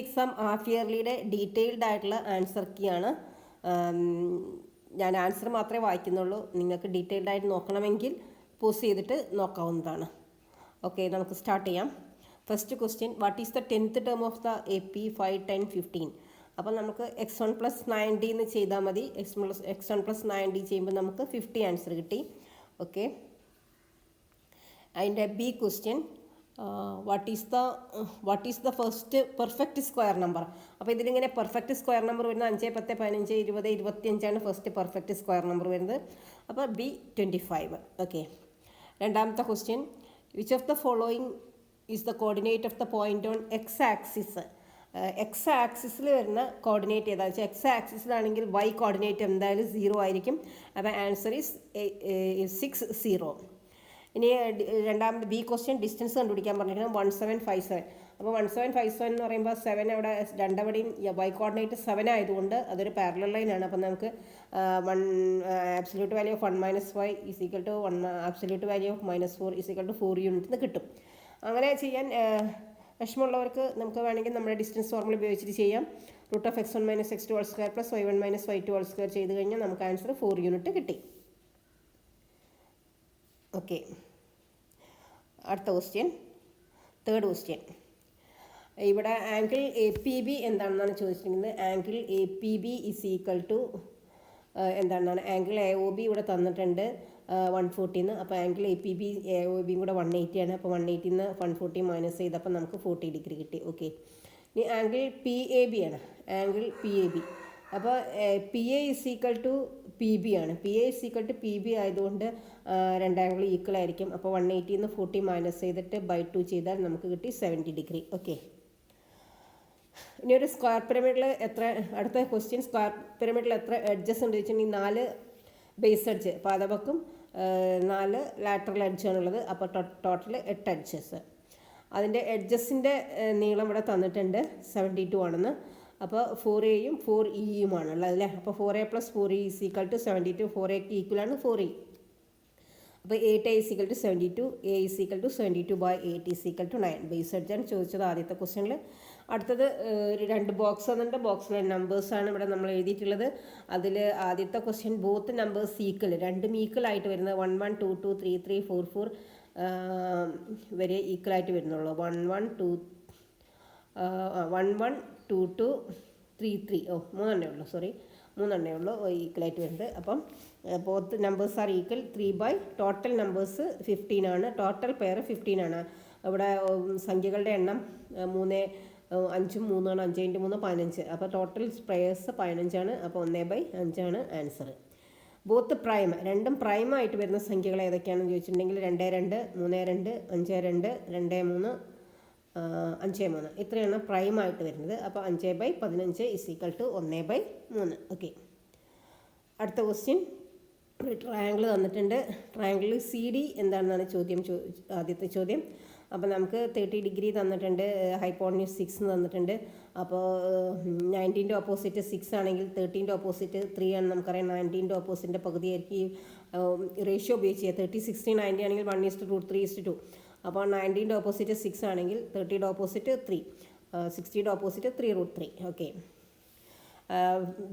Exam half ഇയർലിയുടെ detailed ആയിട്ടുള്ള answer കീയാണ്. ഞാൻ answer മാത്രമേ വായിക്കുന്നുള്ളൂ. നിങ്ങൾക്ക് ഡീറ്റെയിൽഡ് ആയിട്ട് നോക്കണമെങ്കിൽ പോസ് ചെയ്തിട്ട് നോക്കാവുന്നതാണ്. ഓക്കെ, നമുക്ക് സ്റ്റാർട്ട് ചെയ്യാം. First question, what is the 10th term of the AP 5, 10, 15? അപ്പോൾ നമുക്ക് x1 + 9d എന്ന് ചെയ്താൽ മതി. x1 + 9d ചെയ്യുമ്പോൾ നമുക്ക് 50 ആൻസർ കിട്ടി. ഓക്കെ, അതിൻ്റെ B question, what is the first perfect square number? അപ്പോൾ ഇതിലിങ്ങനെ പെർഫെക്റ്റ് സ്ക്വയർ നമ്പർ വരുന്നത് 5, 10, 15, 20, 25 ഫസ്റ്റ് പെർഫെക്റ്റ് സ്ക്വയർ നമ്പർ വരുന്നത്. അപ്പോൾ ബി 25. ഓക്കെ, രണ്ടാമത്തെ question, which of the following is the coordinate of the point on X axis? X ആക്സിസിൽ വരുന്ന coordinate ഏതാണെന്ന് വെച്ചാൽ എക്സ് ആക്സിസിലാണെങ്കിൽ y കോർഡിനേറ്റ് എന്തായാലും 0 ആയിരിക്കും. അപ്പോൾ ആൻസർ ഈസ് 6, 0. ഇനി രണ്ടാമത് ബി ക്വസ്റ്റ്യൻ, ഡിസ്റ്റൻസ് കണ്ടുപിടിക്കാൻ പറഞ്ഞിരിക്കുന്നത് 1757. അപ്പോൾ 1757 എന്ന് പറയുമ്പോൾ 7 അവിടെ രണ്ടവിടെയും y കോർഡിനേറ്റ് 7 ആയതുകൊണ്ട് അതൊരു പാരലൽ ലൈനാണ്. അപ്പോൾ നമുക്ക് absolute value of 1 - y is equal to 1 absolute value of -4 is equal to 4 unit കിട്ടും. അങ്ങനെ ചെയ്യാൻ വിഷമമുള്ളവർക്ക് നമുക്ക് വേണമെങ്കിൽ നമ്മുടെ ഡിസ്റ്റൻസ് ഫോർമുല ഉപയോഗിച്ചിട്ട് ചെയ്യാം. √(x1 - x2) + y1 - y2) ചെയ്ത് കഴിഞ്ഞാൽ നമുക്ക് ആൻസർ 4 യൂണിറ്റ് കിട്ടി. ഓക്കെ, അടുത്ത ക്വസ്റ്റ്യൻ, തേർഡ് ക്വസ്റ്റ്യൻ. ഇവിടെ ആംഗിൾ APB എന്താണെന്നാണ് ചോദിച്ചിരിക്കുന്നത്. Angle APB is equal to എന്താണെന്നാണ് ആംഗിൾ AOB ഇവിടെ തന്നിട്ടുണ്ട് 140. അപ്പോൾ ആംഗിൾ APB AOB കൂടെ 180 ആണ്. അപ്പോൾ 180 140 മൈനസ് ചെയ്തപ്പോൾ നമുക്ക് 40 ഡിഗ്രി കിട്ടി. ഓക്കെ, ഇനി ആംഗിൾ PAB ആണ്. ആംഗിൾ PAB, അപ്പോൾ PA is equal to PB ആണ്. PA is equal to PB ആയതുകൊണ്ട് രണ്ട് ആംഗിൾ ഈക്വൽ ആയിരിക്കും. അപ്പോൾ 180 40 മൈനസ് ചെയ്തിട്ട് /2 ചെയ്താൽ നമുക്ക് കിട്ടി 70 ഡിഗ്രി. ഓക്കെ, ഇനി ഒരു സ്ക്വയർ പിരമിഡിൽ എത്ര, അടുത്ത ക്വസ്റ്റ്യൻ, സ്ക്വയർ പിരമിഡിൽ എത്ര എഡ്ജസ് ഉണ്ട് വെച്ചിട്ടുണ്ടെങ്കിൽ 4 ബേസ് എഡ്ജ് പാദവക്കും 4 ലാറ്ററൽ എഡ്ജാണുള്ളത്. അപ്പോൾ ടോട്ടൽ 8 എഡ്ജസ്. അതിൻ്റെ എഡ്ജസിൻ്റെ നീളം ഇവിടെ തന്നിട്ടുണ്ട് 72 ആണെന്ന്. അപ്പോൾ 4A-യും 4E-യുമാണ് ഉള്ളത് അല്ലേ. അപ്പോൾ 4A + 4E is equal to 72. 4A ഈക്വലാണ് 4E. അപ്പോൾ 8A is equal to 72. A is equal to 72/8 is equal to 9. Base എഡ്ജാണ് ചോദിച്ചത് ആദ്യത്തെ ക്വസ്റ്റ്യനിൽ. അടുത്തത് 2 ബോക്സ് വന്നിട്ടുണ്ട്. ബോക്സിലെ നമ്പേഴ്സാണ് ഇവിടെ നമ്മൾ എഴുതിയിട്ടുള്ളത്. അതിൽ ആദ്യത്തെ ക്വസ്റ്റ്യൻ, ബോത്ത് നമ്പേഴ്സ് ഈക്വൽ, രണ്ടും ഈക്വൽ ആയിട്ട് വരുന്നത് 1 1 2 2 3 3 4 4 വരെ ഈക്വൽ ആയിട്ട് വരുന്നുള്ളൂ. 1 1 2 2 2 3 3 മൂന്നെണ്ണേ ഉള്ളൂ, സോറി, മൂന്നെണ്ണേ ഉള്ളൂ ഈക്വലായിട്ട് വരുന്നത്. അപ്പം both numbers are equal. 3 total numbers 15 ആണ്. ടോട്ടൽ പെയർ 15 ആണ്. ഇവിടെ സംഖ്യകളുടെ എണ്ണം 3 5 3 ആണ്. 5 × 3 15. അപ്പോൾ ടോട്ടൽ പെയർസ് 15 ആണ്. അപ്പോൾ 1/5 ആണ് ആൻസർ. ബോത്ത് പ്രൈം, രണ്ടും പ്രൈമായിട്ട് വരുന്ന സംഖ്യകൾ ഏതൊക്കെയാണെന്ന് ചോദിച്ചിട്ടുണ്ടെങ്കിൽ 2 2 3 2 5 2 2 3 5 3 ഇത്രയാണ് പ്രൈമായിട്ട് വരുന്നത്. അപ്പോൾ 5/15 ഈസ് ഈക്വൽ ടു 1/3. ഓക്കെ, അടുത്ത ക്വസ്റ്റ്യൻ, ട്രയാങ്കിൾ തന്നിട്ടുണ്ട്. ട്രയാങ്കിൾ CD എന്താണെന്നാണ് ആദ്യത്തെ ചോദ്യം. അപ്പോൾ നമുക്ക് 30 ഡിഗ്രി തന്നിട്ടുണ്ട്. ഹൈപ്പോട്ടന്യൂസ് 6 തന്നിട്ടുണ്ട്. അപ്പോൾ 19ൻ്റെ ഓപ്പോസിറ്റ് 6 ആണെങ്കിൽ 13ൻ്റെ ഓപ്പോസിറ്റ് 3 ആണ് നമുക്കറിയാം. 19ൻ്റെ ഓപ്പോസിറ്റിൻ്റെ പകുതിയായിരിക്കും റേഷ്യോ ഉപയോഗിച്ച് ചെയ്യുക. 30 60 90 ആണെങ്കിൽ 1:3:2. അപ്പോൾ 19ൻ്റെ ഓപ്പോസിറ്റ് 6 ആണെങ്കിൽ 30യുടെ ഓപ്പോസിറ്റ് 3, 60യുടെ opposite 3√3. Okay,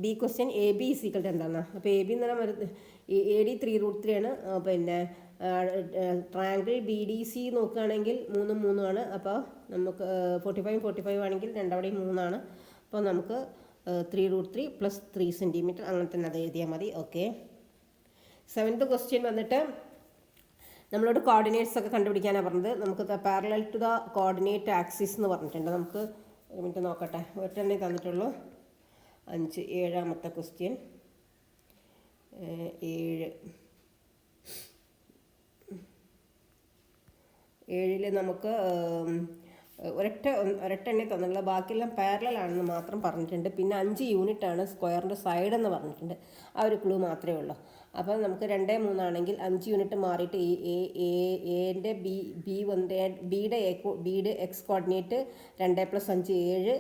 B question, AB is equal to എന്താണ്? അപ്പോൾ AB എന്ന് പറഞ്ഞാൽ AD 3√3 ആണ്. പിന്നെ ട്രയാങ്കിൾ BDC നോക്കുകയാണെങ്കിൽ 3 3 ആണ്. അപ്പോൾ നമുക്ക് 45 45 ആണെങ്കിൽ രണ്ടവിടെയും 3 ആണ്. അപ്പോൾ നമുക്ക് 3√3 + 3 സെൻറ്റിമീറ്റർ അങ്ങനെ തന്നെ അത് എഴുതിയാൽ മതി. ഓക്കെ, 7th ക്വസ്റ്റ്യൻ വന്നിട്ട് നമ്മളോട് കോർഡിനേറ്റ്സ് ഒക്കെ കണ്ടുപിടിക്കാനാണ് പറഞ്ഞത്. നമുക്ക് parallel to the coordinate axis എന്ന് പറഞ്ഞിട്ടുണ്ട്. നമുക്ക് ഒരു മിനിറ്റ് നോക്കട്ടെ, ഒറ്റെണ്ണേ തന്നിട്ടുള്ളൂ. 5, 7ാമത്തെ ക്വസ്റ്റ്യൻ, 7ൽ നമുക്ക് ഒരൊറ്റെണ്ണേ തന്നിട്ടുള്ള, ബാക്കിയെല്ലാം പാരലൽ ആണെന്ന് മാത്രം പറഞ്ഞിട്ടുണ്ട്. പിന്നെ 5 യൂണിറ്റ് ആണ് സ്ക്വയറിൻ്റെ സൈഡ് എന്ന് പറഞ്ഞിട്ടുണ്ട്. ആ ഒരു ക്ലൂ മാത്രമേ ഉള്ളൂ. അപ്പോൾ നമുക്ക് 2 3 ആണെങ്കിൽ 5 യൂണിറ്റ് മാറിയിട്ട് എൻ്റെ ബിയുടെ എക്സ് കോർഡിനേറ്റ് 2 + 5 7.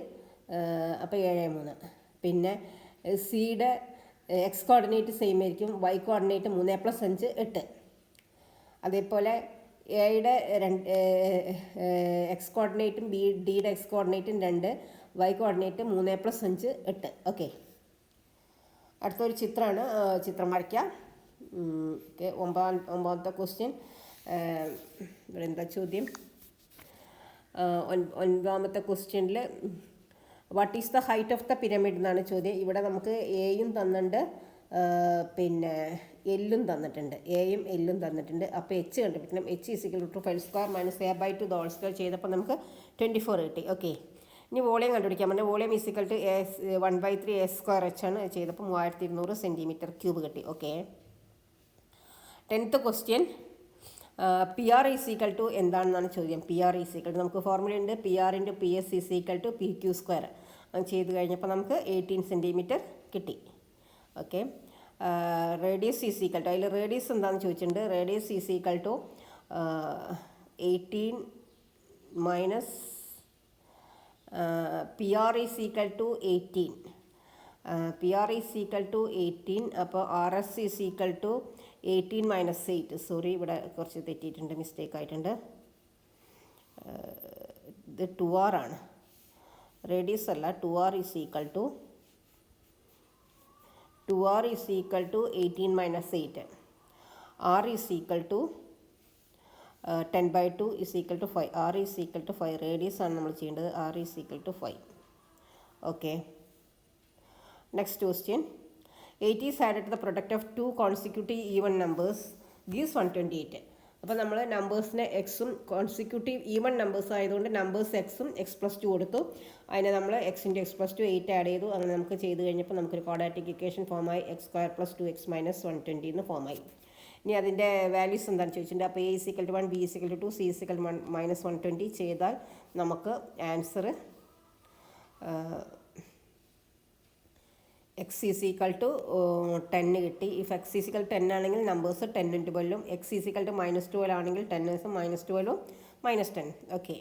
അപ്പോൾ 7 3. പിന്നെ സിയുടെ എക്സ് കോർഡിനേറ്റ് സെയിം ആയിരിക്കും. y coordinate 3 + 5 8. അതേപോലെ എയുടെ എക്സ് കോർഡിനേറ്റും ഡിയുടെ എക്സ് കോർഡിനേറ്റും 2, വൈ കോർഡിനേറ്റ് 3 + 5 8. ഓക്കെ, അടുത്തൊരു ചിത്രമാണ്, ചിത്രം വരയ്ക്കാം. ഓക്കെ, ഒമ്പതാമത്തെ ക്വസ്റ്റ്യൻ. ഇവിടെ എന്താ ചോദ്യം? ഒൻപതാമത്തെ ക്വസ്റ്റ്യനിൽ what is the height of the pyramid എന്നാണ് ചോദ്യം. ഇവിടെ നമുക്ക് എയും തന്നിട്ടുണ്ട്, പിന്നെ എല്ലും തന്നിട്ടുണ്ട്, എയും എല്ലും തന്നിട്ടുണ്ട്. അപ്പോൾ എച്ച് കണ്ടുപിടിക്കണം. എച്ച് = (5² - a/2) ചെയ്തപ്പോൾ നമുക്ക് 24 കിട്ടി. ഓക്കെ, ഇനി വോളിയം കണ്ടുപിടിക്കാൻ പറഞ്ഞാൽ വോളിയം = 1/3 a² ആണ് ചെയ്തപ്പോൾ 3200 cm³ കിട്ടി. Okay, 10th question. PR = എന്താണെന്നാണ് ചോദ്യം. PR = നമുക്ക് ഫോർമുലയുണ്ട്, PR × PS = PQ². അത് ചെയ്ത് കഴിഞ്ഞപ്പോൾ നമുക്ക് 18 cm കിട്ടി. ഓക്കെ, റേഡിയസ് = അതിൽ റേഡിയസ് എന്താണെന്ന് ചോദിച്ചിട്ടുണ്ട്. Radius = 18 minus PR = 18. PR = 18. അപ്പോൾ RS = 18 - 8. സോറി, ഇവിടെ കുറച്ച് തെറ്റിയിട്ടുണ്ട്, മിസ്റ്റേക്ക് ആയിട്ടുണ്ട്. ഇത് 2R ആണ്, റേഡിയസ് അല്ല. 2R = 18 - 8. R = 10/2 = 5. R = 5. റേഡിയസ് ആണ് നമ്മൾ ചെയ്യേണ്ടത്. R = 5. Okay, next question. 8 is added to the product of 2 consecutive even numbers gives 128. അപ്പോൾ നമ്മൾ നമ്പേഴ്സിനെ എക്സും കോൺസിക്യൂട്ടീവ് ഈവൺ നമ്പേഴ്സ് ആയതുകൊണ്ട് നമ്പേഴ്സ് എക്സും x+2 കൊടുത്തു. അതിനെ നമ്മൾ x × x+2 8 ആഡ് ചെയ്തു. അങ്ങനെ നമുക്ക് ചെയ്ത് കഴിഞ്ഞപ്പോൾ നമുക്കൊരു ക്വാഡ്രാറ്റിക് ഇക്വേഷൻ ഫോമായി x² + 2x - 120 എന്ന് ഫോമായി. ഇനി അതിൻ്റെ വാല്യൂസ് എന്താണെന്ന് ചോദിച്ചിട്ടുണ്ട്. അപ്പോൾ A = 1, B = 2, C = -120 ചെയ്താൽ നമുക്ക് ആൻസർ x = 10 കിട്ടി. ഇഫ് x = 10 ആണെങ്കിൽ നമ്പേഴ്സ് 10 × 12, x = -12 ആണെങ്കിൽ 10 × -12 -10. ഓക്കെ,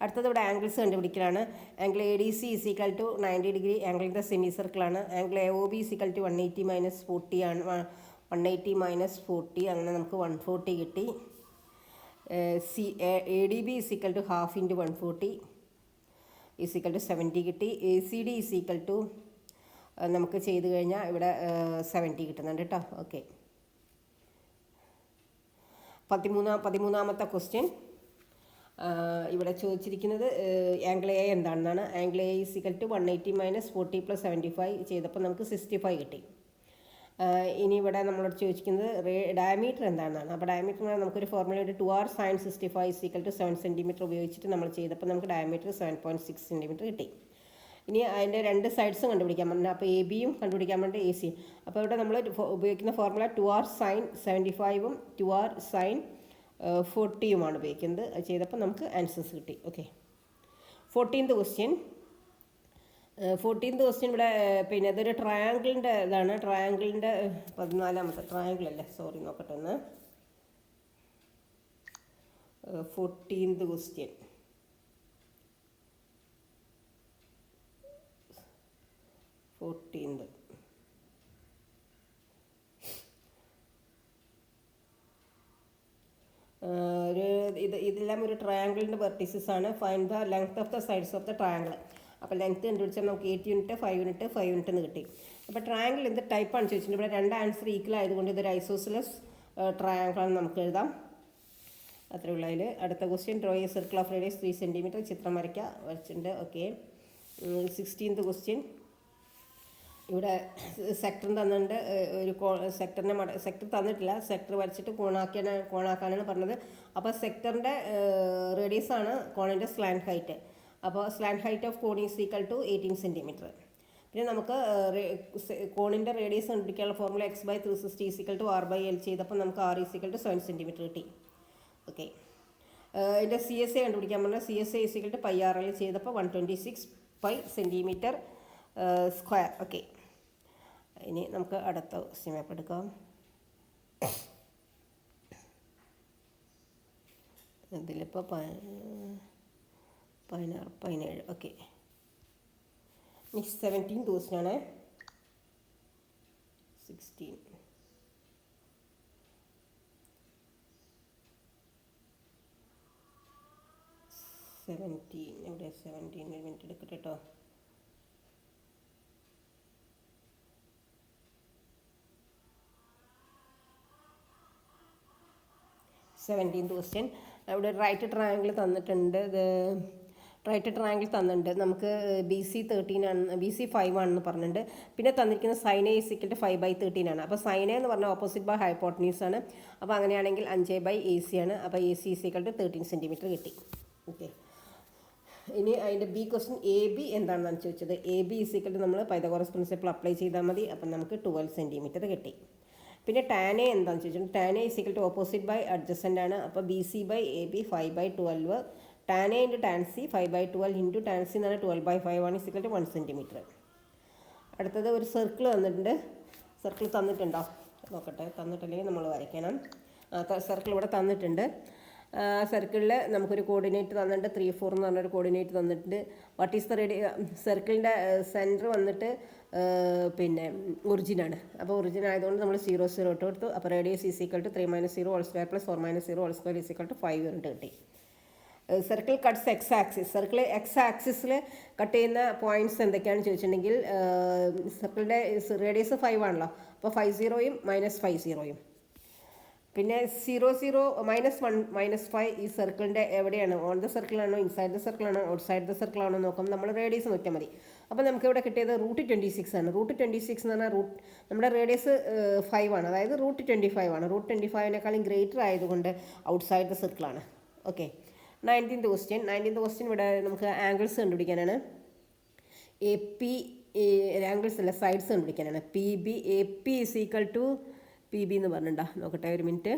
അടുത്തത് ഇവിടെ ആംഗിൾസ് കണ്ടുപിടിക്കലാണ്. Angle ADC = 90 degree. ആംഗിളിൻ്റെ സെമി സർക്കിളാണ്. ആംഗിൾ AOB = 180 - 40 ആണ്. 180 - 40, അങ്ങനെ നമുക്ക് 140 കിട്ടി. ADB = ½ × 140 = 70 കിട്ടി. ACD = നമുക്ക് ചെയ്ത് കഴിഞ്ഞാൽ ഇവിടെ 70 കിട്ടുന്നുണ്ട് കേട്ടോ. ഓക്കെ, 13ാമത്തെ ക്വസ്റ്റ്യൻ. ഇവിടെ ചോദിച്ചിരിക്കുന്നത് ആംഗിൾ A എന്താണെന്നാണ്. ആംഗിൾ A = 180 - 40 + 75 ചെയ്തപ്പോൾ നമുക്ക് 65 കിട്ടി. ഇനി ഇവിടെ നമ്മളോട് ചോദിച്ചിരിക്കുന്നത് ഡയമീറ്റർ എന്താണെന്നാണ്. അപ്പോൾ ഡയമീറ്റർ നമുക്കൊരു ഫോർമുലയുണ്ട്. 2R sin 65 = 7 cm ഉപയോഗിച്ചിട്ട് നമ്മൾ ചെയ്തപ്പോൾ നമുക്ക് ഡയമീറ്റർ 7.6 cm കിട്ടി. ഇനി അതിൻ്റെ രണ്ട് സൈഡ്സും കണ്ടുപിടിക്കാൻ പറ്റുന്നത്. അപ്പോൾ AB യും കണ്ടുപിടിക്കാൻ വേണ്ടി AC. അപ്പോൾ ഇവിടെ നമ്മൾ ഉപയോഗിക്കുന്ന formula 2R sin 75 2R sin 40 ഉപയോഗിക്കുന്നത്. അത് ചെയ്തപ്പോൾ നമുക്ക് ആൻസേഴ്സ് കിട്ടി. Okay, 14th question. 14th question ഇവിടെ പിന്നെ ഇതൊരു ട്രയാങ്കിളിൻ്റെ ഇതാണ്. ട്രയാങ്കിളിൻ്റെ 14ാമത്തെ ട്രയാങ്കിൾ അല്ലേ, സോറി, നോക്കട്ടെ ഒന്ന്. 14th question. ഇതെല്ലാം ഒരു ട്രയാങ്കിളിൻ്റെ വെർട്ടീസസ് ആണ്. Find the length of the sides of the triangle. അപ്പോൾ ലെങ്ത് കണ്ടുപിടിച്ചാൽ നമുക്ക് 8 യൂണിറ്റ് 5 യൂണിറ്റ് 5 യൂണിറ്റ് എന്ന് കിട്ടി. അപ്പോൾ ട്രയാങ്കിൾ എന്ത് ടൈപ്പാണ് ചോദിച്ചിട്ടുണ്ട്. ഇവിടെ രണ്ട് ആൻസർ ഈക്വൽ ആയതുകൊണ്ട് ഇതൊരു ഐസോസിലസ് ട്രയാങ്കിളാണ് നമുക്ക് എഴുതാം. അത്രേ ഉള്ളൂ അതിൽ. അടുത്ത question. Draw A circle of radius 3 cm. ചിത്രം വരച്ചിട്ടുണ്ട്. Okay, 16th question. ഇവിടെ സെക്ടർ തന്നിട്ടുണ്ട്. ഒരു സെക്ടർ തന്നിട്ടില്ല, സെക്ടർ വരച്ചിട്ട് കോണാക്കാനാണ് പറഞ്ഞത്. അപ്പോൾ സെക്ടറിൻ്റെ റേഡിയസ് ആണ് കോണിൻ്റെ സ്ലാൻഡ് ഹൈറ്റ്. അപ്പോൾ slant height of cone is equal to 18 cm. പിന്നെ നമുക്ക് കോണിൻ്റെ റേഡിയസ് കണ്ടുപിടിക്കാനുള്ള ഫോർമുല x/360 = r/l ചെയ്തപ്പോൾ നമുക്ക് r = 7 cm കിട്ടി. ഓക്കെ, ഇതിൻ്റെ CSA കണ്ടുപിടിക്കാൻ പറഞ്ഞാൽ CSA = πr/l ചെയ്തപ്പോൾ 126 cm². ഓക്കെ, ഇനി നമുക്ക് അടുത്ത മാപ്പ് എടുക്കാം. ഇതിലിപ്പോൾ 16 17. ഓക്കെ, നെക്സ്റ്റ് 17th ക്വസ്റ്റ്യനാണ്. 16 17 ഇവിടെ 17 മിനിറ്റ് എടുക്കട്ടെ കേട്ടോ. Seventeenth question. ഇവിടെ റൈറ്റ് ട്രയാങ്കിൾ തന്നിട്ടുണ്ട്. റൈറ്റ് ട്രയാങ്കിൾ തന്നിട്ടുണ്ട് നമുക്ക്. BC13 ആണ്, BC5 ആണെന്ന് പറഞ്ഞിട്ടുണ്ട്. പിന്നെ തന്നിരിക്കുന്ന സൈൻ എ = 5/13 ആണ്. അപ്പോൾ സൈൻ എ എന്ന് പറഞ്ഞാൽ ഓപ്പോസിറ്റ് ബൈ ഹൈപ്പോട്ടനീസ് ആണ്. അപ്പോൾ അങ്ങനെയാണെങ്കിൽ 5/AC ആണ്. അപ്പോൾ AC = 13 സെൻറ്റിമീറ്റർ കിട്ടി. ഓക്കെ. ഇനി അതിൻ്റെ ബി ക്വസ്റ്റ്യൻ AB എന്താണെന്നാണ് ചോദിച്ചത്. AB = നമ്മൾ പൈതഗോറസ് പ്രിൻസിപ്പിൾ അപ്ലൈ ചെയ്താൽ മതി. അപ്പം നമുക്ക് 12 സെൻറ്റിമീറ്റർ കിട്ടി. പിന്നെ ടാൻ എ എന്താണെന്ന് ചോദിച്ചിട്ടുണ്ട്. Tan A = opposite by adjacent ആണ്. അപ്പോൾ BC/AB 5/12. Tan A × tan C 5/12 × tan C എന്ന് പറഞ്ഞാൽ 12/5 ആണ് = 1 സെൻറ്റിമീറ്റർ. അടുത്തത് ഒരു സർക്കിൾ തന്നിട്ടുണ്ട്. സർക്കിൾ തന്നിട്ടുണ്ടോ നോക്കട്ടെ. തന്നിട്ടില്ലെങ്കിൽ നമ്മൾ വരയ്ക്കണം. സർക്കിൾ ഇവിടെ തന്നിട്ടുണ്ട്. സർക്കിളിൽ നമുക്കൊരു കോർഡിനേറ്റ് തന്നിട്ടുണ്ട്. 3, 4 എന്ന് പറഞ്ഞൊരു കോർഡിനേറ്റ് തന്നിട്ടുണ്ട്. വാട്ട് ഈസ് ദ സർക്കിളിൻ്റെ സെൻറ്റർ വന്നിട്ട് പിന്നെ ഒറിജിനാണ്. അപ്പോൾ ഒറിജിൻ ആയതുകൊണ്ട് നമ്മൾ 0, 0 ഇട്ട് കൊടുത്തു. അപ്പോൾ റേഡിയസ് = 3 - 0² + 4 - 0² = 5 യൂണിറ്റ് കിട്ടി. Circle cuts X axis. Circle X ആക്സിസിൽ കട്ട് ചെയ്യുന്ന പോയിൻറ്റ്സ് എന്തൊക്കെയാണെന്ന് ചോദിച്ചിട്ടുണ്ടെങ്കിൽ സർക്കിളിൻ്റെ റേഡിയസ് 5 ആണല്ലോ. അപ്പോൾ 50 -50. പിന്നെ 0, 0 -1 -5 ഈ സർക്കിളിൻ്റെ എവിടെയാണ്? ഓൺ ദ സർക്കിളാണോ, ഇൻസൈഡ് ദ സർക്കിളാണോ, ഔട്ട്സൈഡ് ദ സർക്കിളാണോ നോക്കാം. നമ്മൾ റേഡിയസ് നോക്കിയാൽ മതി. അപ്പോൾ നമുക്ക് ഇവിടെ കിട്ടിയത് √26 ആണ്. √26 എന്ന് പറഞ്ഞാൽ നമ്മുടെ റേഡിയസ് 5 ആണ്. അതായത് √25 ആണ്. √25നേക്കാളും ഗ്രേറ്റർ ആയതുകൊണ്ട് ഔട്ട്സൈഡ് ദ സർക്കിളാണ്. ഓക്കെ. 19th question. ഇവിടെ നമുക്ക് ആംഗിൾസ് കണ്ടുപിടിക്കാനാണ്. AP ആംഗിൾസ് അല്ല, സൈഡ്സ് കണ്ടുപിടിക്കാനാണ്. AP = PB എന്ന് പറഞ്ഞിട്ടുണ്ടോ നോക്കട്ടെ ഒരു minute.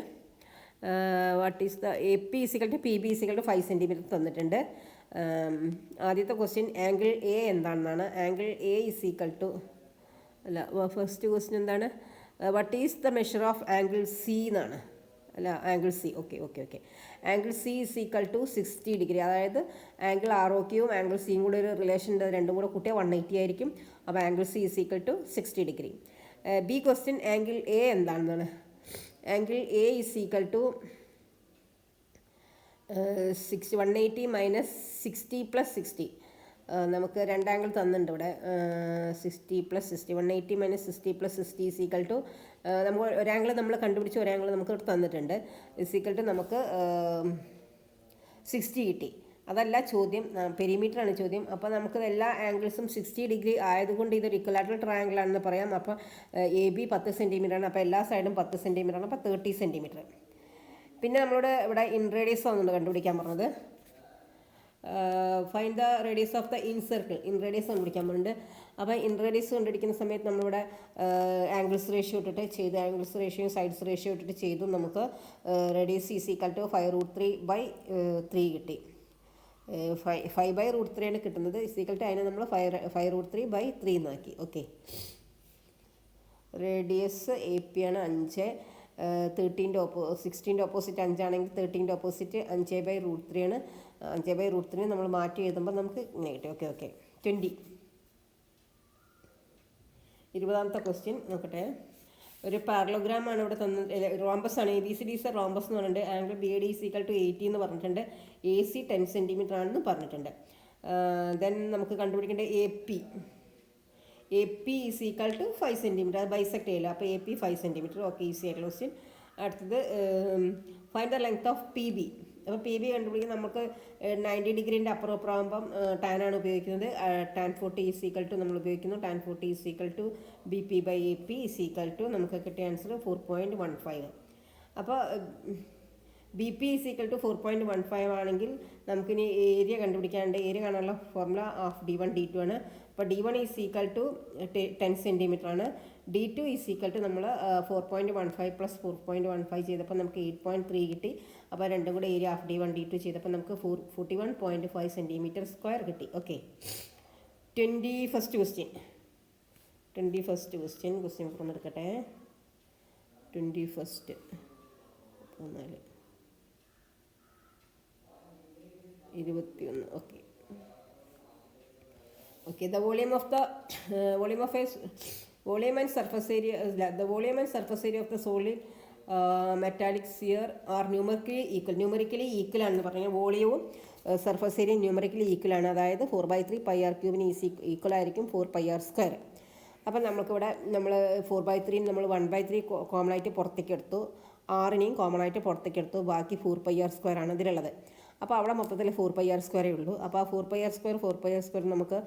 What is the AP = PB = 5 centimetre തന്നിട്ടുണ്ട്. ആദ്യത്തെ ക്വസ്റ്റ്യൻ ആംഗിൾ A എന്താണെന്നാണ്. ആംഗിൾ A അല്ല, ഫസ്റ്റ് ക്വസ്റ്റ്യൻ എന്താണ്? What is the measure of angle C എന്നാണ്. അല്ല, angle C. Okay. Angle C = 60 degree. അതായത് ആംഗിൾ ROQയും ആംഗിൾ സിയും കൂടെ ഒരു റിലേഷൻ ഉണ്ട്. രണ്ടും കൂടെ കൂട്ടിയാൽ 180 ആയിരിക്കും. അപ്പോൾ angle C = 60 degree. B question angle A എന്താണെന്നാണ്. Angle A = 180 - 60 + 60. നമുക്ക് രണ്ട് ആംഗിൾ തന്നിട്ടുണ്ട് ഇവിടെ. 60 + 60 180 - 60 + 60 നമ്മൾ ഒരാംഗിൾ നമ്മൾ കണ്ടുപിടിച്ച് ഒരാംഗിൾ നമുക്ക് തന്നിട്ടുണ്ട്. നമുക്ക് 60 കിട്ടി. അതല്ല ചോദ്യം, പെരിമീറ്ററാണ് ചോദ്യം. അപ്പോൾ നമുക്ക് എല്ലാ ആംഗിൾസും 60 ഡിഗ്രി ആയതുകൊണ്ട് ഇതൊരു ഇക്വലാറ്ററൽ ട്രയാങ്കിൾ ആണെന്ന് പറയാം. അപ്പോൾ AB 10 സെൻറ്റിമീറ്റർ ആണ്. അപ്പോൾ എല്ലാ സൈഡും 10 സെൻറ്റിമീറ്റർ ആണ്. അപ്പോൾ 30 സെൻറ്റിമീറ്റർ. പിന്നെ നമ്മളോട് ഇവിടെ ഇൻറേഡിയസ് ആണെന്നുണ്ട് കണ്ടുപിടിക്കാൻ പറഞ്ഞത്. Find the radius of the inradius കണ്ടുപിടിക്കാൻ പറഞ്ഞിട്ടുണ്ട്. അപ്പോൾ ഇൻറേഡിയസ് കണ്ടുപിടിക്കുന്ന സമയത്ത് നമ്മളിവിടെ ആംഗിൾസ് റേഷ്യോ ഇട്ടിട്ട് ചെയ്തു. ആംഗിൾസ് റേഷ്യോയും സൈഡ്സ് റേഷ്യോ ഇട്ടിട്ട് ചെയ്തു. നമുക്ക് റേഡിയസ് = 5√3/3 കിട്ടി. 5/√3 ആണ് കിട്ടുന്നത്. അതിനെ നമ്മൾ 5√3/3 എന്നാക്കി. ഓക്കെ. റേഡിയസ് AP ആണ് 5. 16ൻ്റെ ഓപ്പോസിറ്റ് 5 ആണെങ്കിൽ 13ൻ്റെ ഓപ്പോസിറ്റ് 5/√3 ആണ്. 5/√3 നമ്മൾ മാറ്റി എഴുതുമ്പോൾ നമുക്ക് നെഗറ്റീവ്. ഓക്കെ. 20ാമത്തെ ക്വസ്റ്റ്യൻ നോക്കട്ടെ. ഒരു പാരലോഗ്രാം ആണ് ഇവിടെ തന്നത്. റോംബസ് ആണ്. ABCDs റോംബസ് എന്ന് പറഞ്ഞിട്ടുണ്ട്. ആംഗിൾ BAD = 80 എന്ന് പറഞ്ഞിട്ടുണ്ട്. AC 10 സെൻറ്റിമീറ്റർ ആണെന്ന് പറഞ്ഞിട്ടുണ്ട്. ദെൻ നമുക്ക് കണ്ടുപിടിക്കേണ്ട AP = 5 സെൻറ്റിമീറ്റർ. ബൈസെക്ട് ചെയ്യില്ല. അപ്പോൾ AP 5 സെൻറ്റിമീറ്റർ. ഓക്കെ, ഈസി ആയിട്ടുള്ള ക്വസ്റ്റ്യൻ. അടുത്തത് find the length of PB. അപ്പോൾ PB കണ്ടുപിടിക്കാൻ നമുക്ക് 90 ഡിഗ്രീൻ്റെ അപ്പുറം ആകുമ്പം ടാനാണ് ഉപയോഗിക്കുന്നത്. tan 40 നമ്മൾ ഉപയോഗിക്കുന്നു. tan 40 BP/AP നമുക്ക് കിട്ടിയ ആൻസർ 4.15. അപ്പോൾ BP = 4.15 ആണെങ്കിൽ നമുക്കിനി ഏരിയ കണ്ടുപിടിക്കാനുണ്ട്. ഏരിയ കാണാനുള്ള ഫോർമുല ഓഫ് D1 D2 ആണ്. അപ്പോൾ D1 = 10 സെൻറ്റിമീറ്റർ ആണ്. D2 നമ്മൾ 4.15 + 4.15 ചെയ്തപ്പോൾ നമുക്ക് 8.3 കിട്ടി. അപ്പോൾ രണ്ടും കൂടെ ഏരിയ ഓഫ് D1 D2 ചെയ്തപ്പോൾ നമുക്ക് 41.5 സെൻറ്റിമീറ്റർ സ്ക്വയർ കിട്ടി. ഓക്കെ. 21st ക്വസ്റ്റ്യൻ പേപ്പർ ഒന്ന് എടുക്കട്ടെ. 21 21. Okay. The volume and surface area of the solid metallic sphere are numerically equal ആണെന്ന് പറഞ്ഞാൽ വോളിയവും സർഫസ് ഏരിയ ന്യൂമറിക്കലി ഈക്വൽ ആണ്. അതായത് 4/3 πr³ ഈക്വൽ ആയിരിക്കും 4πr². അപ്പം നമുക്കിവിടെ നമ്മൾ 4/3 നമ്മൾ 1/3 കോമൺ ആയിട്ട് പുറത്തേക്ക് എടുത്തു, 6നെയും കോമൺ ആയിട്ട് പുറത്തേക്ക് എടുത്തു, ബാക്കി 4πr² ആണ് ഇതിലുള്ളത്. അപ്പോൾ അവിടെ മൊത്തത്തിൽ 4πr² ഉള്ളൂ. അപ്പോൾ ആ 4πr² നമുക്ക്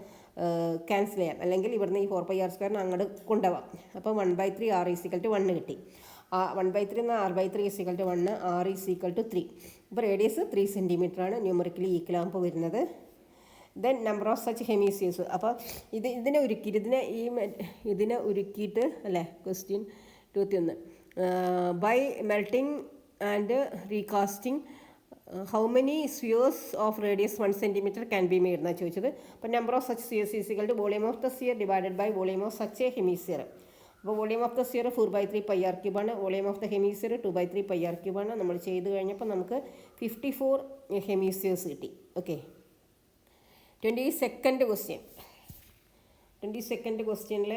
ക്യാൻസൽ ചെയ്യാം, അല്ലെങ്കിൽ ഇവിടുന്ന് ഈ 4πr² അങ്ങോട്ട് കൊണ്ടുപോകാം. അപ്പോൾ 1/3 r = 1 കിട്ടി. 1/3 എന്ന r/3 = 1, r = 3. ഇപ്പോൾ റേഡിയസ് 3 cm ആണ് ന്യൂമറിക്കലി ഈക്വൽ ആകുമ്പോൾ വരുന്നത്. Then number of such hemispheres. അപ്പോൾ ഇതിനെ ഉരുക്കിയിട്ട് അല്ലേ, question 21 by melting and recasting how many spheres of radius 1 cm can be made എന്നാണ് ചോദിച്ചത്. അപ്പോൾ number of such spheres = volume of the sphere divided by volume of such a hemisphere. അപ്പോൾ volume of the sphere 4/3 πr³ ആണ്, volume of the hemisphere 2/3 πr³ ആണ്. നമ്മൾ ചെയ്ത് കഴിഞ്ഞപ്പോൾ നമുക്ക് 54 ഹെമിസ്ഫിയേഴ്സ് കിട്ടി. Okay, 22nd question. 22nd ക്വസ്റ്റ്യനിൽ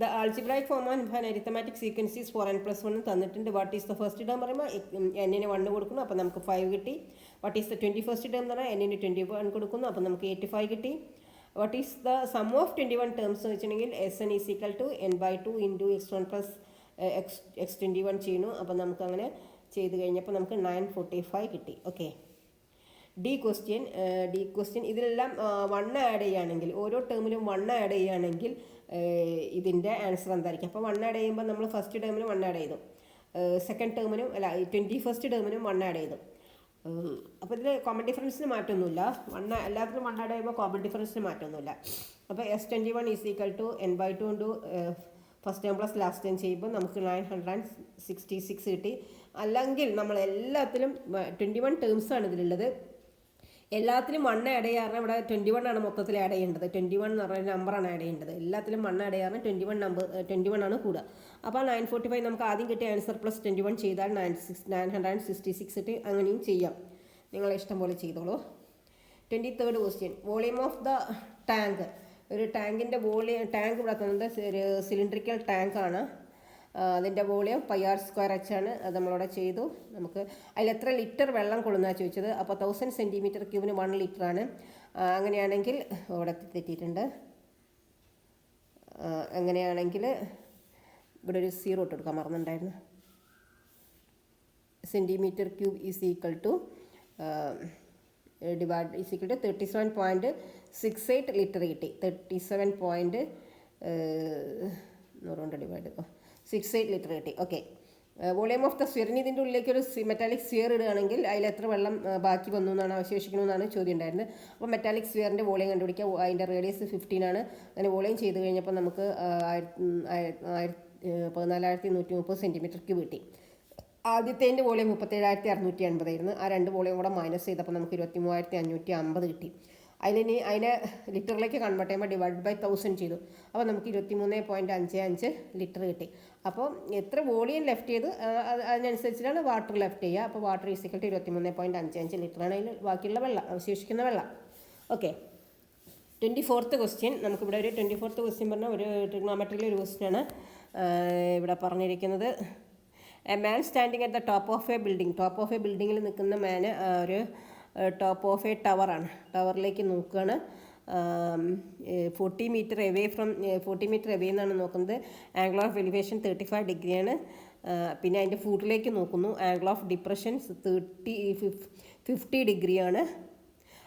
the algebraic form of an arithmetic sequence is 4n+1 തന്നിട്ടുണ്ട്. What is the first term പറയുമ്പോൾ n-ന് 1 കൊടുക്കുന്നു, അപ്പോൾ നമുക്ക് 5 കിട്ടി. What is the 21st term എന്ന് പറഞ്ഞാൽ n-ന് 21 കൊടുക്കുന്നു, അപ്പോൾ നമുക്ക് 85 കിട്ടി. What is the sum of 21 terms എന്ന് വെച്ചിട്ടുണ്ടെങ്കിൽ Sn = n/2 × x1 + x21 ചെയ്യുന്നു. അപ്പോൾ നമുക്ക് അങ്ങനെ ചെയ്ത് കഴിഞ്ഞപ്പോൾ നമുക്ക് 945 കിട്ടി. ഓക്കെ, ഡി ക്വസ്റ്റ്യൻ ഇതിലെല്ലാം 1 ആഡ് ചെയ്യുകയാണെങ്കിൽ, ഓരോ ടേമിലും 1 ആഡ് ചെയ്യുകയാണെങ്കിൽ ഇതിൻ്റെ ആൻസർ എന്തായിരിക്കും? അപ്പോൾ 1 ആഡ് ചെയ്യുമ്പോൾ നമ്മൾ ഫസ്റ്റ് ടേമിനും 1 ആഡ് ചെയ്തു, സെക്കൻഡ് ടേമിനും 21st ടേമിനും 1 ആഡ് ചെയ്തു. അപ്പോൾ ഇതിൽ കോമൺ ഡിഫറൻസിന് മാറ്റമൊന്നുമില്ല. എല്ലാത്തിനും 1 ആഡ് ചെയ്യുമ്പോൾ കോമൺ ഡിഫറൻസിന് മാറ്റമൊന്നുമില്ല. അപ്പോൾ S21 = n/2 × first term plus last term ചെയ്യുമ്പോൾ നമുക്ക് 966 കിട്ടി. അല്ലെങ്കിൽ നമ്മൾ എല്ലാത്തിലും 21 ടേംസാണ് ഇതിലുള്ളത്, എല്ലാത്തിലും 1 ആഡ് ചെയ്യാറ് ഇവിടെ 21 ആണ് മൊത്തത്തിൽ ആഡ് ചെയ്യേണ്ടത്. 21 എന്ന് പറഞ്ഞ നമ്പറാണ് ആഡ് ചെയ്യേണ്ടത്. എല്ലാത്തിലും 1 ആഡ് ചെയ്യാറ് 21 ആണ് കൂടുക. അപ്പോൾ 945 നമുക്ക് ആദ്യം കിട്ടിയ ആൻസർ പ്ലസ് 21 ചെയ്താൽ 966 കിട്ടി. അങ്ങനെയും ചെയ്യാം, നിങ്ങളെ ഇഷ്ടം പോലെ ചെയ്തോളൂ. 23rd question. Volume of the tank. ഒരു ടാങ്കിൻ്റെ ടാങ്ക് ഇവിടെ തന്നത് ഒരു സിലിണ്ടറിക്കൽ ടാങ്കാണ്. അതിൻ്റെ വോളിയം πr²h ആണ്. അത് നമ്മളിവിടെ ചെയ്തു. നമുക്ക് അതിൽ എത്ര ലിറ്റർ വെള്ളം കൊള്ളുന്നതാണ് ചോദിച്ചത്. അപ്പോൾ 1000 cm3 1 ലിറ്ററാണ്. അങ്ങനെയാണെങ്കിൽ ഇവിടെ തെറ്റിയിട്ടുണ്ട്. അങ്ങനെയാണെങ്കിൽ ഇവിടെ ഒരു 0 ഇട്ട് കൊടുക്കാൻ മറന്നുണ്ടായിരുന്നു. cm3 = 37.68 ലിറ്റർ കിട്ടി. 37.68 ലിറ്റർ കിട്ടി. Okay, volume of the sphere. ഇനി ഇതിൻ്റെ ഉള്ളിലേക്ക് ഒരു മെറ്റാലിക് സ്ഫിയർ ഇടുകയാണെങ്കിൽ അതിൽ എത്ര വെള്ളം ബാക്കി വന്നു എന്നാണ്, അവശേഷിക്കണമെന്നാണ് ചോദ്യം ഉണ്ടായിരുന്നത്. അപ്പോൾ മെറ്റാലിക് സ്ഫിയറിൻ്റെ വോളിയം കണ്ടുപിടിക്കുക. അതിൻ്റെ റേഡിയസ് 15 ആണ്. അങ്ങനെ വോളിയം ചെയ്ത് കഴിഞ്ഞപ്പോൾ നമുക്ക് 14,130 cm3 കിട്ടി. ആദ്യത്തേൻ്റെ വോളിയം 37,680 ആയിരുന്നു. ആ 2 വോളിയം കൂടെ മൈനസ് ചെയ്തപ്പോൾ നമുക്ക് 23,550 കിട്ടി. അതിനെ ലിറ്ററിലേക്ക് കൺവേർട്ട് ചെയ്യുമ്പോൾ ഡിവൈഡ് ബൈ 1000 ചെയ്തു. അപ്പോൾ നമുക്ക് 23.55 ലിറ്റർ കിട്ടി. അപ്പോൾ എത്ര വോളിയം ലെഫ്റ്റ് ചെയ്ത് അതിനനുസരിച്ചിട്ടാണ് വാട്ടർ ലെഫ്റ്റ് ചെയ്യുക. അപ്പോൾ വാട്ടർ = 23.55 ലിറ്ററാണ് അതിൽ ബാക്കിയുള്ള വെള്ളം, അവശേഷിക്കുന്ന വെള്ളം. Okay, 24th question. നമുക്കിവിടെ ഒരു 24th ക്വസ്റ്റ്യൻ പറഞ്ഞാൽ ഒരു ട്രിഗ്നോമെട്രിയിലെ ഒരു ക്വസ്റ്റ്യനാണ് ഇവിടെ പറഞ്ഞിരിക്കുന്നത്. A man standing at the top of a ബിൽഡിങ്ങിൽ നിൽക്കുന്ന മാന് ഒരു ടോപ്പ് ഓഫ് എ ടവറാണ്. ടവറിലേക്ക് നോക്കുകയാണ്. 40 മീറ്റർ എവേ എന്നാണ് നോക്കുന്നത്. ആംഗിൾ ഓഫ് എലിവേഷൻ 35 ഡിഗ്രിയാണ്. പിന്നെ അതിൻ്റെ ഫൂട്ടിലേക്ക് നോക്കുന്നു. ആംഗിൾ ഓഫ് ഡിപ്രഷൻ 50 ഡിഗ്രിയാണ്.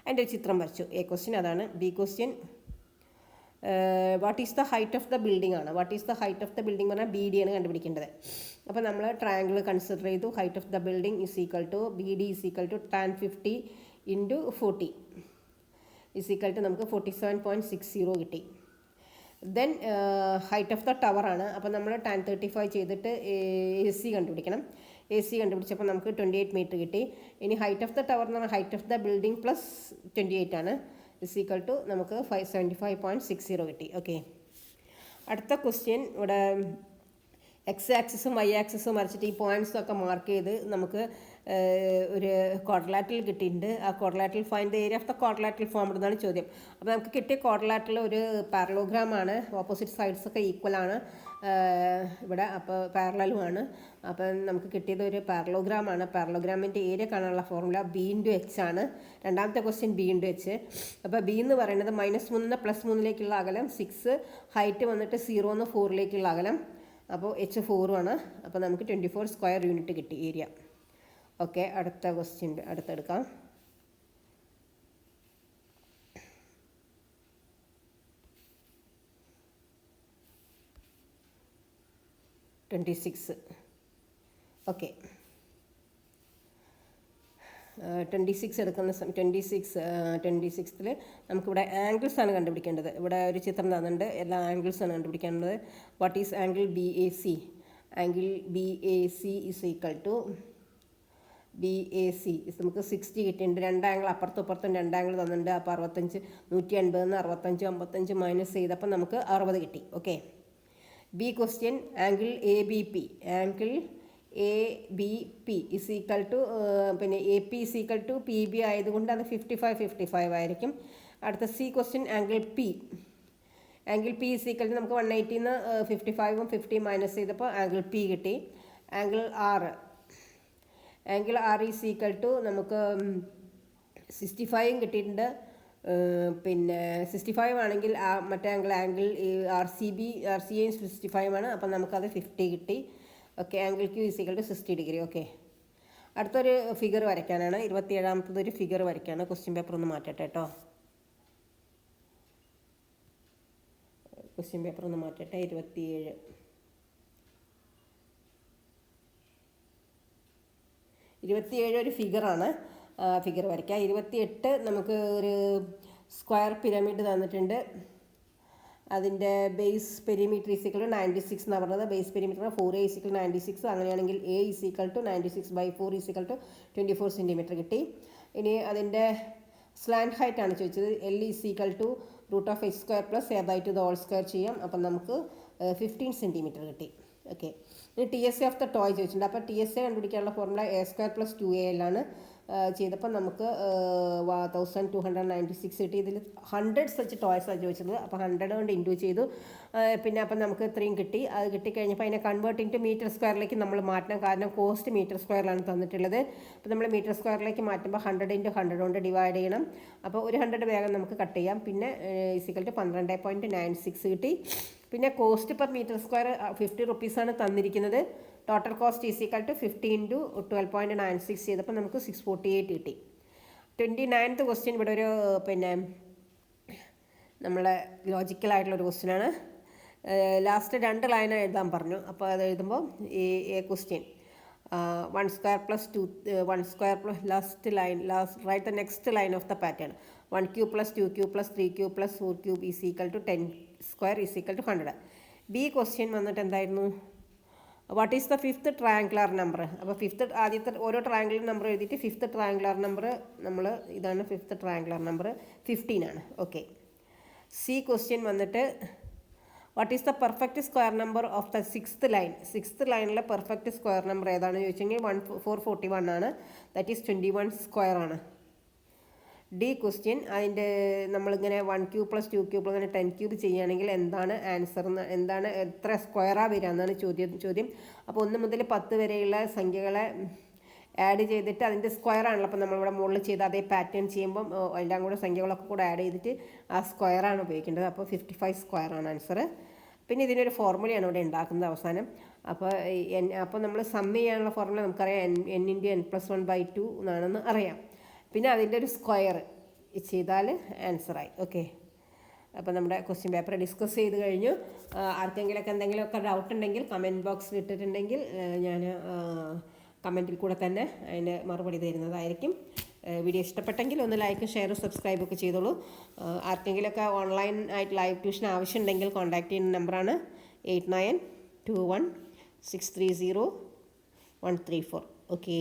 അതിൻ്റെ ഒരു ചിത്രം വരച്ചു. എ ക്വസ്റ്റ്യൻ അതാണ്. B question what is the height of the building ആണ്. What is the height of the building പറഞ്ഞാൽ BD ആണ് കണ്ടുപിടിക്കേണ്ടത്. അപ്പോൾ നമ്മൾ ട്രയാങ്കിൾ കൺസിഡർ ചെയ്തു. Height of the building BD = tan 50 × 40 നമുക്ക് 47.60 കിട്ടി. ദെൻ ഹൈറ്റ് ഓഫ് ദ ടവറാണ്. അപ്പോൾ നമ്മൾ tan 35 ചെയ്തിട്ട് AC കണ്ടുപിടിക്കണം. AC കണ്ടുപിടിച്ചപ്പോൾ നമുക്ക് 28 മീറ്റർ കിട്ടി. ഇനി ഹൈറ്റ് ഓഫ് ദ ടവർ എന്ന് പറഞ്ഞാൽ height of the building plus 28 ആണ്. നമുക്ക് 575.60 കിട്ടി. ഓക്കെ, അടുത്ത ക്വസ്റ്റ്യൻ ഇവിടെ എക്സ് ആക്സിസും വൈ ആക്സിസും വരച്ചിട്ട് ഈ പോയിൻറ്റ്സൊക്കെ മാർക്ക് ചെയ്ത് നമുക്ക് ഒരു ക്വാഡ്രിലാറ്ററൽ കിട്ടിയിട്ടുണ്ട്. ആ quadrilateral find the area of the quadrilateral form എന്നാണ് ചോദ്യം. അപ്പോൾ നമുക്ക് കിട്ടിയ ക്വാഡ്രിലാറ്ററൽ ഒരു പാരലോഗ്രാമാണ്. ഓപ്പോസിറ്റ് സൈഡ്സൊക്കെ ഈക്വലാണ് ഇവിടെ, അപ്പോൾ പാരലലുമാണ്. അപ്പം നമുക്ക് കിട്ടിയത് ഒരു പാരലോഗ്രാമാണ്. പാരലോഗ്രാമിൻ്റെ ഏരിയ കാണാനുള്ള ഫോർമുല B/H ആണ്. രണ്ടാമത്തെ ക്വസ്റ്റ്യൻ B/H. അപ്പോൾ B എന്ന് പറയുന്നത് -3 +3 അകലം, 6 ഹൈറ്റ് വന്നിട്ട് 0 4 അകലം, അപ്പോൾ H4 ആണ്. അപ്പോൾ നമുക്ക് 24 സ്ക്വയർ യൂണിറ്റ് കിട്ടി ഏരിയ. ഓക്കെ, അടുത്ത ക്വസ്റ്റ്യൻ അടുത്തെടുക്കാം. ഓക്കെ, 26 എടുക്കുന്ന 26ൽ നമുക്കിവിടെ ആംഗിൾസാണ് കണ്ടുപിടിക്കേണ്ടത്. ഇവിടെ ഒരു ചിത്രം തന്നിട്ടുണ്ട്, എല്ലാ ആംഗിൾസാണ് കണ്ടുപിടിക്കേണ്ടത്. What is angle BAC? Angle BAC is equal to BAC നമുക്ക് 60 കിട്ടിയിട്ടുണ്ട്. രണ്ട് ആംഗിൾ അപ്പുറത്തും ഇപ്പുറത്തും രണ്ട് ആംഗിൾ തന്നിട്ടുണ്ട്. അപ്പോൾ 65 180 65 55 മൈനസ് ചെയ്തപ്പോൾ നമുക്ക് 60 കിട്ടി. Okay, B question angle ABP. Angle ABP is equal to പിന്നെ AP is equal to PB ആയതുകൊണ്ട് അത് 55 ആയിരിക്കും. അടുത്ത C question angle P. Angle P is equal to നമുക്ക് 180 55 50 മൈനസ് ചെയ്തപ്പോൾ ആംഗിൾ P കിട്ടി. Angle R is equal to നമുക്ക് 65 കിട്ടിയിട്ടുണ്ട്. പിന്നെ 65 ആണെങ്കിൽ മറ്റേ ആംഗിൾ RCA 65 ആണ്. അപ്പം നമുക്കത് 50 കിട്ടി. Okay, angle Q is equal to 60 degree. Okay, അടുത്തൊരു ഫിഗർ വരയ്ക്കാനാണ്. 27ാമത്തത് ഒരു ഫിഗർ വരയ്ക്കാണ്. ക്വസ്റ്റ്യൻ പേപ്പർ ഒന്ന് മാറ്റട്ടെ കേട്ടോ. ക്വസ്റ്റ്യൻ പേപ്പർ ഒന്ന് മാറ്റട്ടെ. 27 ഒരു ഫിഗറാണ്. ഫിഗർ വരയ്ക്കാം. 28 നമുക്ക് ഒരു സ്ക്വയർ പിരമിഡ് തന്നിട്ടുണ്ട്. അതിൻ്റെ base perimeter is equal to 96 എന്നാണ് പറഞ്ഞത്. Base perimeter 4A is equal to 96. അങ്ങനെയാണെങ്കിൽ A is equal to 96/4 is equal to 24 centimetre കിട്ടി. ഇനി അതിൻ്റെ സ്ലാൻഡ് ഹൈറ്റ് ആണ് ചോദിച്ചത്. L is equal to √(h² + a/2) the whole square ചെയ്യാം. അപ്പം നമുക്ക് 15 സെൻറ്റിമീറ്റർ കിട്ടി. ഓക്കെ, ഇനി TSA ഓഫ് ദ ടോയ് ചോദിച്ചിട്ടുണ്ട്. അപ്പോൾ TSA കണ്ടുപിടിക്കാനുള്ള ഫോർമുല A² + 2AL ആണ്. ചെയ്തപ്പോൾ നമുക്ക് 1296 കിട്ടി. ഇതിൽ 100 സച്ച് ടോയ്സാണ് ചോദിച്ചത്. അപ്പോൾ 100 കൊണ്ട് ഇൻറ്റു ചെയ്തു. പിന്നെ അപ്പം നമുക്ക് ഇത്രയും കിട്ടി. അത് കിട്ടിക്കഴിഞ്ഞപ്പോൾ അതിനെ കൺവേർട്ട് ഇൻറ്റു മീറ്റർ സ്ക്വയറിലേക്ക് നമ്മൾ മാറ്റണം. കാരണം കോസ്റ്റ് മീറ്റർ സ്ക്വയറിലാണ് തന്നിട്ടുള്ളത്. അപ്പോൾ നമ്മൾ മീറ്റർ സ്ക്വയറിലേക്ക് മാറ്റുമ്പോൾ 100 × 100 കൊണ്ട് ഡിവൈഡ് ചെയ്യണം. അപ്പോൾ ഒരു 100 വേഗം നമുക്ക് കട്ട് ചെയ്യാം. പിന്നെ ഈക്വൽ ടു 12.96 കിട്ടി. പിന്നെ കോസ്റ്റ് പെർ മീറ്റർ സ്ക്വയർ 50 റുപ്പീസാണ് തന്നിരിക്കുന്നത്. Total cost is equal to 50 × 12.96 ചെയ്തപ്പോൾ നമുക്ക് 648 കിട്ടി. 29th ക്വസ്റ്റ്യൻ ഇവിടെ ഒരു പിന്നെ നമ്മളെ ലോജിക്കലായിട്ടുള്ളൊരു ക്വസ്റ്റ്യനാണ്. ലാസ്റ്റ് 2 ലൈൻ എഴുതാൻ പറഞ്ഞു. അപ്പോൾ അത് എഴുതുമ്പോൾ A question 1² + 2 1² last write the next line of the pattern 1³ + 2³ + 3³ + 4³ is equal to 10² is equal to 100. B question വന്നിട്ട് എന്തായിരുന്നു? What is the 5th triangular number? അപ്പോൾ ആദ്യത്തെ ഓരോ ട്രയാങ്കുലർ നമ്പർ എഴുതിയിട്ട് 5th ട്രയാങ്കുലർ നമ്പർ ഇതാണ് 5th ട്രയാങ്കുലർ നമ്പർ 15 ആണ്. Okay, C question വന്നിട്ട് what is the perfect square number of the 6th line? 6th ലൈനിലെ പെർഫെക്റ്റ് സ്ക്വയർ നമ്പർ ഏതാണെന്ന് ചോദിച്ചെങ്കിൽ 441 ആണ്. ദാറ്റ് ഈസ് 21 സ്ക്വയർ ആണ്. ഡി ക്വസ്റ്റ്യൻ അതിൻ്റെ നമ്മളിങ്ങനെ 1³ + 2³ അങ്ങനെ 10³ ചെയ്യുകയാണെങ്കിൽ എന്താണ് ആൻസർ, എന്താണ് എത്ര സ്ക്വയറാണ് വരിക എന്നാണ് ചോദ്യം. അപ്പോൾ 1 മുതൽ 10 വരെയുള്ള സംഖ്യകളെ ആഡ് ചെയ്തിട്ട് അതിൻ്റെ സ്ക്വയർ ആണല്ലോ. അപ്പോൾ നമ്മളിവിടെ മുകളിൽ ചെയ്ത് അതേ പാറ്റേൺ ചെയ്യുമ്പം എല്ലാം കൂടെ സംഖ്യകളൊക്കെ കൂടെ ആഡ് ചെയ്തിട്ട് ആ സ്ക്വയറാണ് ഉപയോഗിക്കേണ്ടത്. അപ്പോൾ 55 സ്ക്വയറാണ് ആൻസർ. പിന്നെ ഇതിനൊരു ഫോർമുലയാണ് ഇവിടെ ഉണ്ടാക്കുന്നത് അവസാനം. അപ്പോൾ നമ്മൾ സം ചെയ്യാനുള്ള ഫോർമുല നമുക്കറിയാം. n × n+1/2 എന്നാണെന്ന് അറിയാം. പിന്നെ അതിൻ്റെ ഒരു സ്ക്വയർ ചെയ്താൽ ആൻസറായി. ഓക്കെ, അപ്പോൾ നമ്മുടെ ക്വസ്റ്റ്യൻ പേപ്പർ ഡിസ്കസ് ചെയ്ത് കഴിഞ്ഞു. ആർക്കെങ്കിലൊക്കെ എന്തെങ്കിലുമൊക്കെ ഡൗട്ട് ഉണ്ടെങ്കിൽ കമൻറ്റ് ബോക്സിൽ ഇട്ടിട്ടുണ്ടെങ്കിൽ ഞാൻ കമൻറ്റിൽ കൂടെ തന്നെ അതിന് മറുപടി തരുന്നതായിരിക്കും. വീഡിയോ ഇഷ്ടപ്പെട്ടെങ്കിൽ ഒന്ന് ലൈക്ക് ഷെയർ സബ്സ്ക്രൈബ് ഒക്കെ ചെയ്തോളൂ. ആർക്കെങ്കിലുമൊക്കെ ഓൺലൈൻ ആയിട്ട് ലൈവ് ട്യൂഷൻ ആവശ്യമുണ്ടെങ്കിൽ കോൺടാക്ട് ചെയ്യുന്ന നമ്പറാണ് 8921630134. ഓക്കെ.